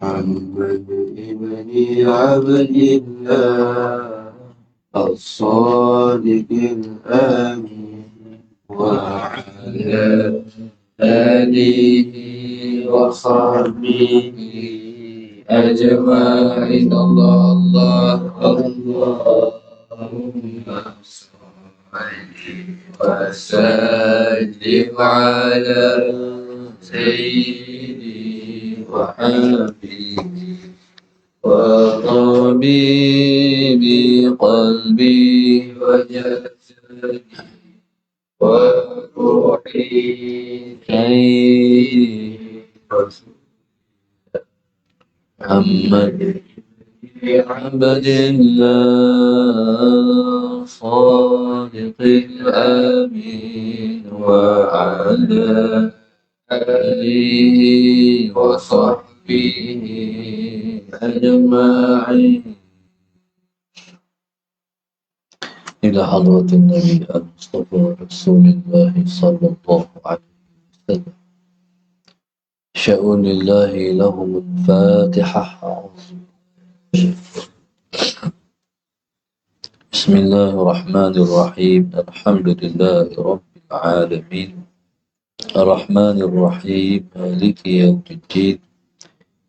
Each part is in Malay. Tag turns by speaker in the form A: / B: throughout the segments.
A: محمد ابن عبد الله الصادق الأمين وعلى آله وصحبه أجمعين. الله اللهم صل وسلم على سيدي وحبيبي وطبيب قلبي وجسدي وروحي سيدي رسول محمد عبد الله صادق الأمين وعلى آله وصحبه أجمعين. إلى حضرة النبي المصطفى رسول الله صلى الله عليه وسلم شأن الله لهم الفاتحة. بسم الله الرحمن الرحيم. الحمد لله رب العالمين الرحمن الرحيم مالك يوم الدين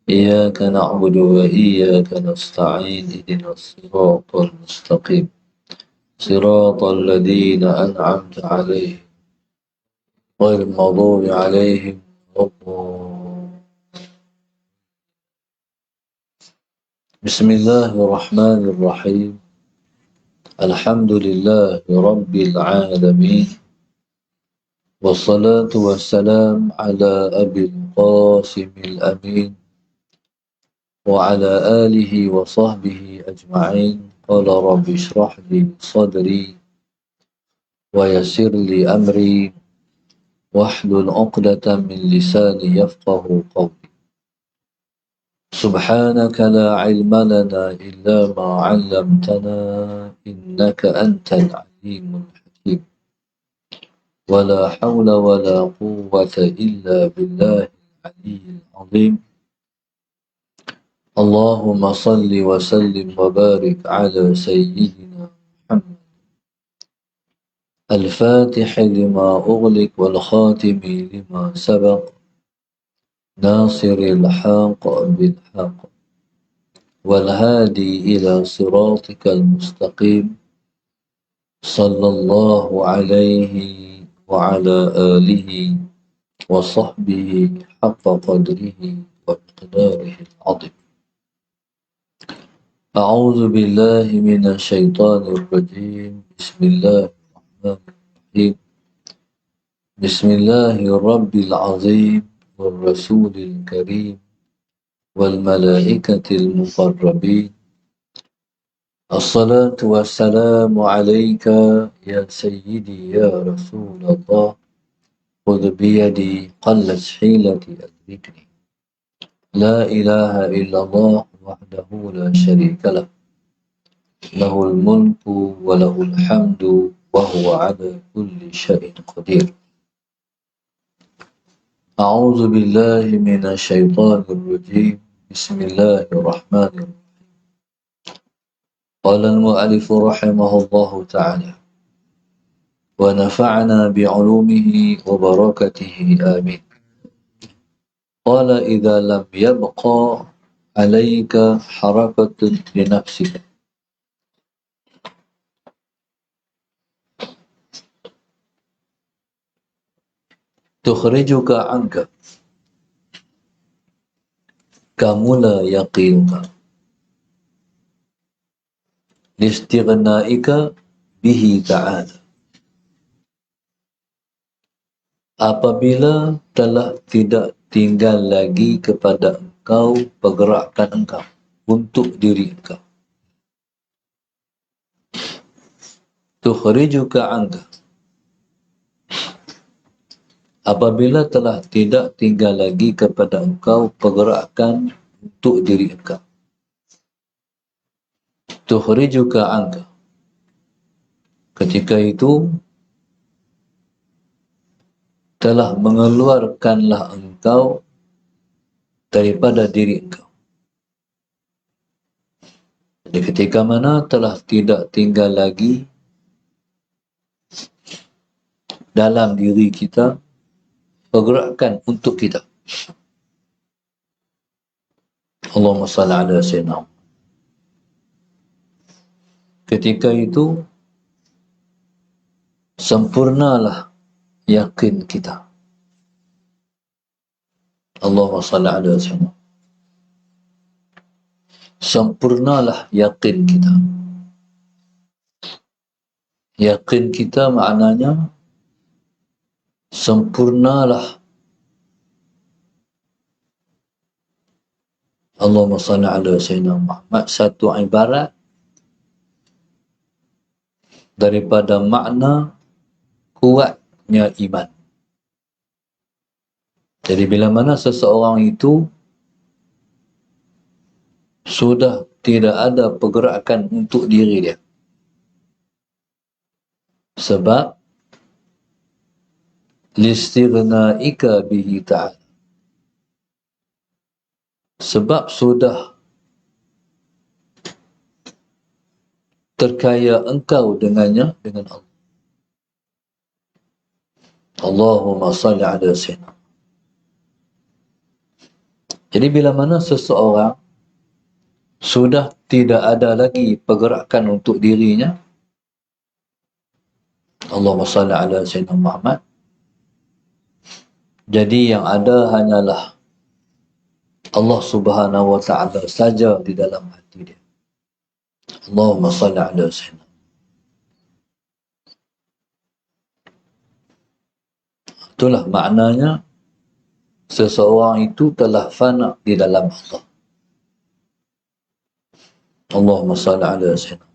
A: إياك نعبد وإياك نستعين اهدنا الصراط المستقيم صراط الذين أنعمت عليهم غير المغضوب عليهم ولا الضالين. بسم الله الرحمن الرحيم. الحمد لله رب العالمين والصلاة والسلام على أبي القاسم الأمين وعلى آله وصحبه أجمعين. قال رب اشرح لي صدري ويسر لي أمري واحلل عقدة من لساني يفقه قولي. سبحانك لا علم لنا إلا ما علمتنا إنك أنت العليم الحكيم. ولا حول ولا قوة إلا بالله العلي العظيم. اللهم صل وسلم وبارك على سيدنا محمد الفاتح لما أغلق والخاتم لما سبق ناصر الحق بالحق والهادي إلى صراطك المستقيم صلى الله عليه وعلى آله وصحبه حق قدره ومقداره العظيم. أعوذ بالله من الشيطان الرجيم. بسم الله الرحمن الرحيم. بسم الله الرب العظيم والرسول الكريم والملائكة المقربين. الصلاة والسلام عليك يا سيدي يا رسول الله. خذ بيدي قلت حيلتي أدركني. لا إله إلا الله وحده لا شريك له له الملك وله الحمد وهو على كل شيء قدير. أعوذ بالله من الشيطان الرجيم. بسم الله الرحمن الرحيم. قال المؤلف رحمه الله تعالى ونفعنا بعلومه وبركته آمين. قال إذا لم يبقى عليك حركة لنفسك تخرجك عنك كملا يقينك لاستغنائك به تعالى. Apabila telah tidak tinggal lagi kepada engkau pergerakan engkau untuk diri engkau. Tukhrijuka anka. Apabila telah tidak tinggal lagi kepada engkau pergerakan untuk diri engkau. Tukhrijuka anka. Ketika itu telah mengeluarkanlah engkau daripada diri engkau. Jadi ketika mana telah tidak tinggal lagi dalam diri kita pergerakan untuk kita. Allahumma salli ala sayyidina. Ketika itu sempurnalah yakin kita. Allahumma salli ala sayyidina. Sempurnalah yakin kita. Yakin kita maknanya sempurnalah. Allahumma salli ala sayyidina Muhammad satu ibarat daripada makna kuatnya iman. Jadi bila mana seseorang itu sudah tidak ada pergerakan untuk diri dia, sebab listighna'ika bihi ta'ala, sebab sudah terkaya engkau dengannya, dengan Allah. Allahumma salli ala sayyidina. Jadi bila mana seseorang sudah tidak ada lagi pergerakan untuk dirinya, Allahumma salli ala sayyidina Muhammad, jadi yang ada hanyalah Allah Subhanahu wa ta'ala saja di dalam hati dia. Allahumma salli ala sayyidina. Itulah maknanya seseorang itu telah fana di dalam Allah. Allahumma salli ala sayyidina.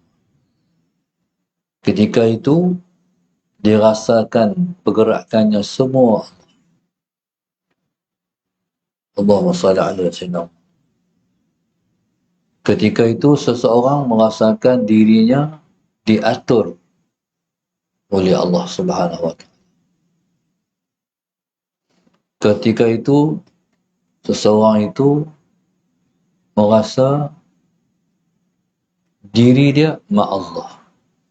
A: Ketika itu dirasakan pergerakannya semua. Allahumma salli ala sayyidina. Ketika itu seseorang merasakan dirinya diatur oleh Allah Subhanahu wa ta'ala. Ketika itu seseorang itu merasa diri dia ma Allah,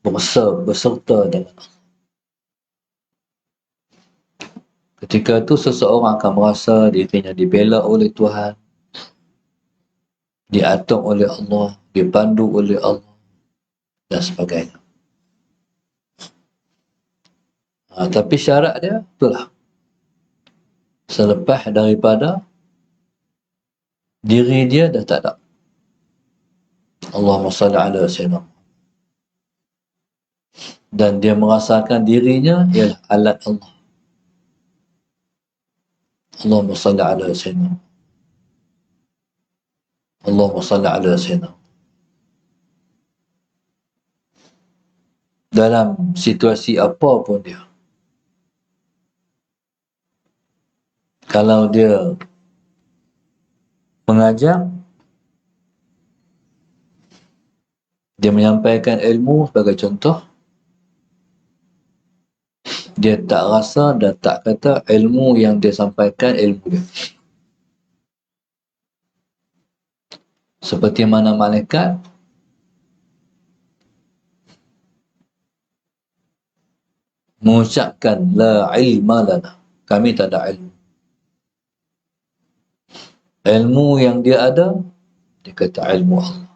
A: berserta dengan Allah. Ketika itu seseorang akan merasa dirinya dibela oleh Tuhan, diatur oleh Allah, dipandu oleh Allah dan sebagainya. Tapi syarat dia itulah, selepas daripada diri dia dah tak ada. Allahumma salli ala sayyidina. Dan dia merasakan dirinya ialah alat Allah. Allahumma salli ala sayyidina. Allahumma salli ala sayyidina. Dalam situasi apa pun dia, kalau dia mengajar, dia menyampaikan ilmu sebagai contoh, dia tak rasa dan tak kata ilmu yang dia sampaikan ilmu dia. Seperti mana malaikat mengucapkan la ilma lana, kami tak ada ilmu. Ilmu yang dia ada, dia kata ilmu Allah.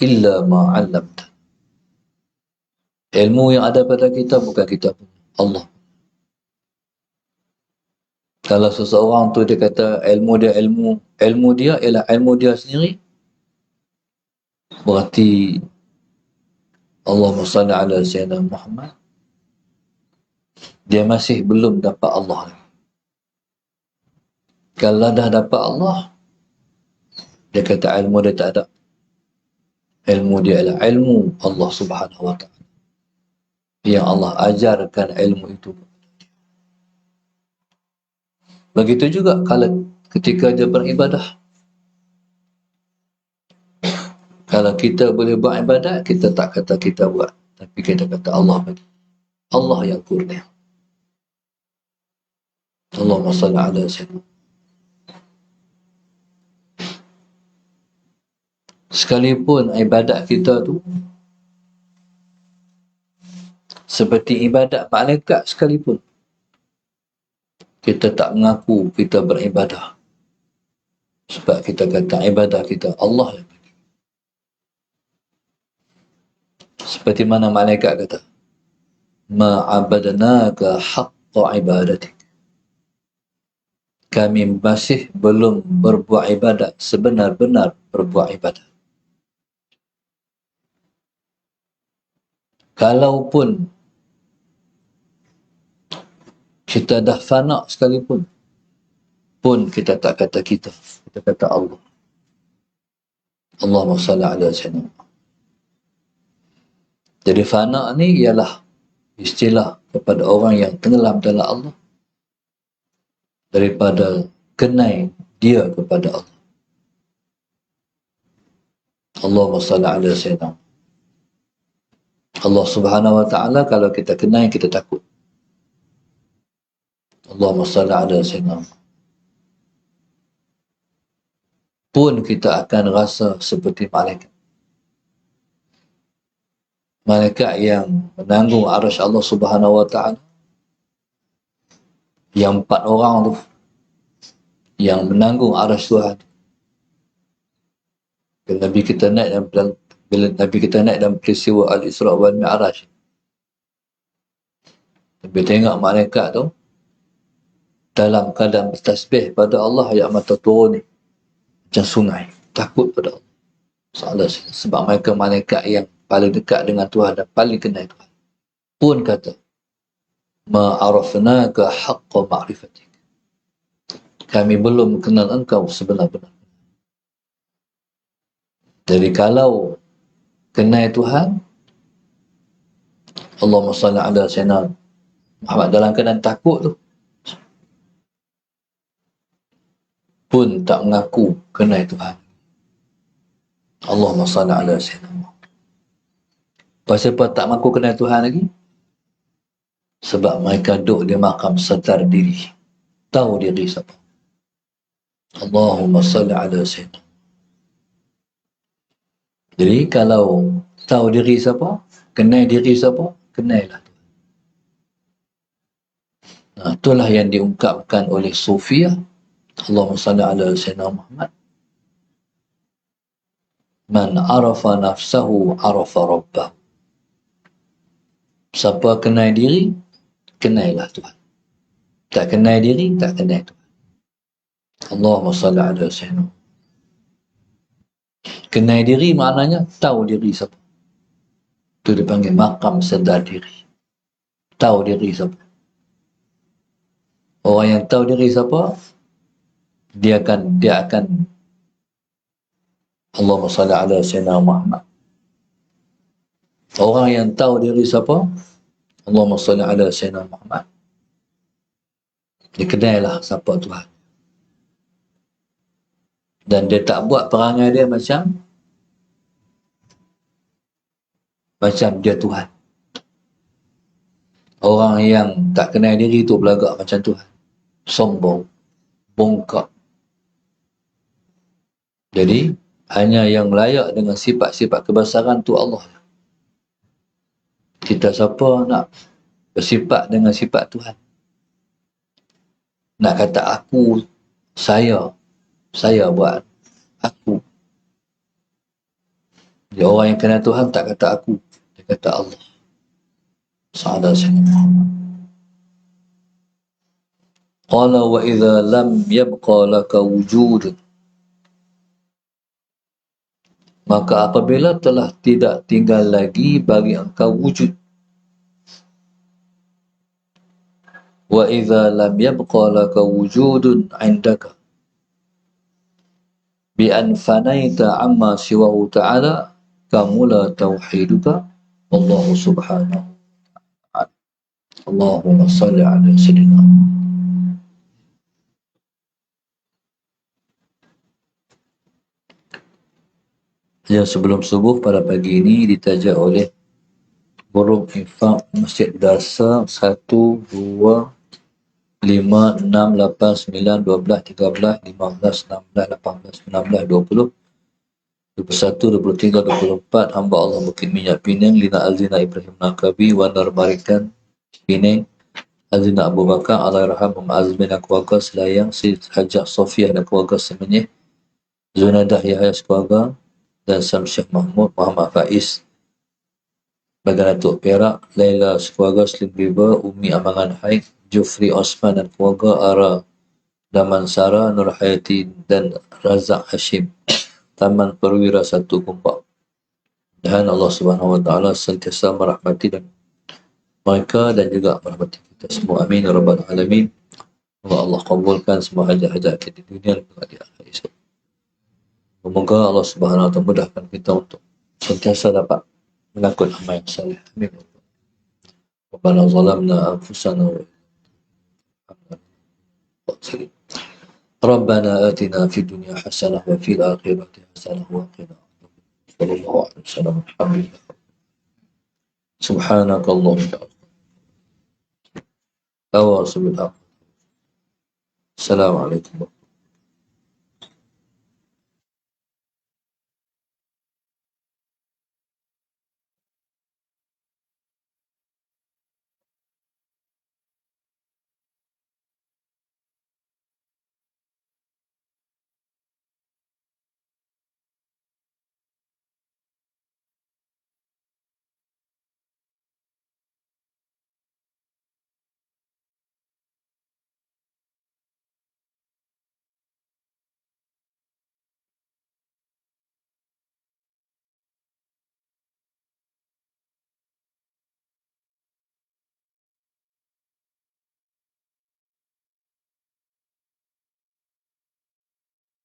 A: Illa ma'allamta. Ilmu yang ada pada kita bukan kita punya, Allah. Kalau seseorang tu dia kata ilmu dia ialah ilmu dia sendiri, berarti Allahumma salli ala sayyidina Muhammad, dia masih belum dapat Allah. Kalau dah dapat Allah, dia kata ilmu dia tak ada. Ilmu dia ialah ilmu Allah Subhanahu wa ta'ala, yang Allah ajarkan ilmu itu. Begitu juga kalau ketika dia beribadah. Kalau kita boleh buat ibadat, kita tak kata kita buat, tapi kita kata Allah bagi. Allah yang kurnia. Allahumma salli ala sayyidina. Sekalipun ibadat kita tu seperti ibadat malaikat sekalipun, kita tak mengaku kita beribadah. Sebab kita kata ibadah kita Allah yang bagi. Seperti mana malaikat kata, ma'abadnaka haqqa ibadatik. Kami masih belum berbuat ibadat sebenar-benar berbuat ibadat. Kalaupun kita dah fana sekalipun, pun kita tak kata kita. Kita kata Allah. Allahumma salli ala sayyidina. Jadi fana ni ialah istilah kepada orang yang tenggelam dalam Allah, daripada kenai dia kepada Allah. Allahumma salli ala sayyidina. Allah Subhanahu wa taala, kalau kita kenai kita takut. Allahumma salli ala sayyidina. Pun kita akan rasa seperti malaikat. Malaikat yang menanggung arasy Allah Subhanahu wa taala, yang 4 orang tu yang menanggung arasy Tuhan. Bila Nabi kita naik dalam peristiwa Al-Isra wal Mi'raj, Nabi tengok malaikat tu dalam keadaan bertasbih pada Allah, ayat mata turun ni macam sungai, takut pada Allah. Sebab mereka malaikat yang paling dekat dengan Tuhan dan paling kenal Tuhan. Pun kata, ma'arafnaka haqqa ma'rifatik. Kami belum kenal engkau sebenar-benar. Jadi kalau kenal Tuhan, Allahumma salli ala sayyidina Muhammad, dalam keadaan takut tu pun tak mengaku kenal Tuhan. Allahumma salli ala sayyidina Muhammad. Pasal apa tak mengaku kenal Tuhan lagi? Sebab mereka duduk di makam sadar diri, tahu diri siapa. Allahumma salli ala sayyidina. Jadi kalau tahu diri siapa, kenal diri siapa, kenailah Tuhan. Nah, itulah yang diungkapkan oleh Sufiyah. Allahumma salli ala sayyidina Muhammad. Man arafa nafsahu arafa rabbahu. Siapa kenal diri, kenailah Tuhan. Tak kenal diri, tak kenal Tuhan. Allahumma salli ala sayyidina. Kenal diri maknanya tahu diri siapa. Itu dipanggil maqam sadar diri. Tahu diri siapa. Orang yang tahu diri siapa, dia akan Allahumma salli ala sayyidina Muhammad. Orang yang tahu diri siapa, Allahumma salli ala sayyidina Muhammad, dia kenallah siapa Tuhan. Dan dia tak buat perangai dia macam dia Tuhan. Orang yang tak kenal diri tu berlagak macam Tuhan. Sombong, bongkak. Jadi hanya yang layak dengan sifat-sifat kebesaran tu Allah. Kita siapa nak bersifat dengan sifat Tuhan? Nak kata aku, saya buat aku. Jadi orang yang kenal Tuhan tak kata aku, dia kata Allah. Sa'ala sayyidina. Qala wa idza lam yabqa laka wujud. Maka apabila telah tidak tinggal lagi bagi engkau wujud. Wa idza lam yabqa laka wujudun 'indaka bi an fanaita amma siwahu ta'ala kamula tauhiduka wallahu subhanahu wa ta'ala. Allahumma salli ala sayyidina. Yang sebelum subuh pada pagi ini ditaja oleh Burung Infak Masjid Darsa 1, 2, 5, 6, 8, 9, 12, 13, 15, 16, 18, 19, 20. 21, 23, 24 hamba Allah Bukit Minyak Penang Lina Azina Ibrahim Nakabi Wanar Barikan Penang Azina Abu Bakar Allahyarham Azmin dan keluarga Selayang Syed Hajjah Sofiah dan keluarga Semenyih Zunadah Yahya keluarga dan Samsyah Mahmud Muhammad Faiz Badan Datuk Perak Laila keluarga Slim River Umi Amangan Haid Jufri Osman dan keluarga Ara Damansara Nur Hayati dan Razak Hashim Taman Perwira 1 Kumpak. Dan Allah Subhanahu Wa Taala sentiasa merahmati dan mereka dan juga merahmati kita semua. Amin ya rabbal alamin. Allah kabulkan semua hajat-hajat kita di dunia dan juga di akhirat. Semoga Allah Subhanahu Wa Taala mudahkan kita untuk sentiasa dapat melakukan amal yang saleh. Amin. Rabbana zalamna anfusana wa ربنا آتنا في الدنيا حسنة وفي الآخرة حسنة وقنا صلى الله عليه وسلم الحمد لله سبحانك اللهم وبحمدك أواصل الحق السلام عليكم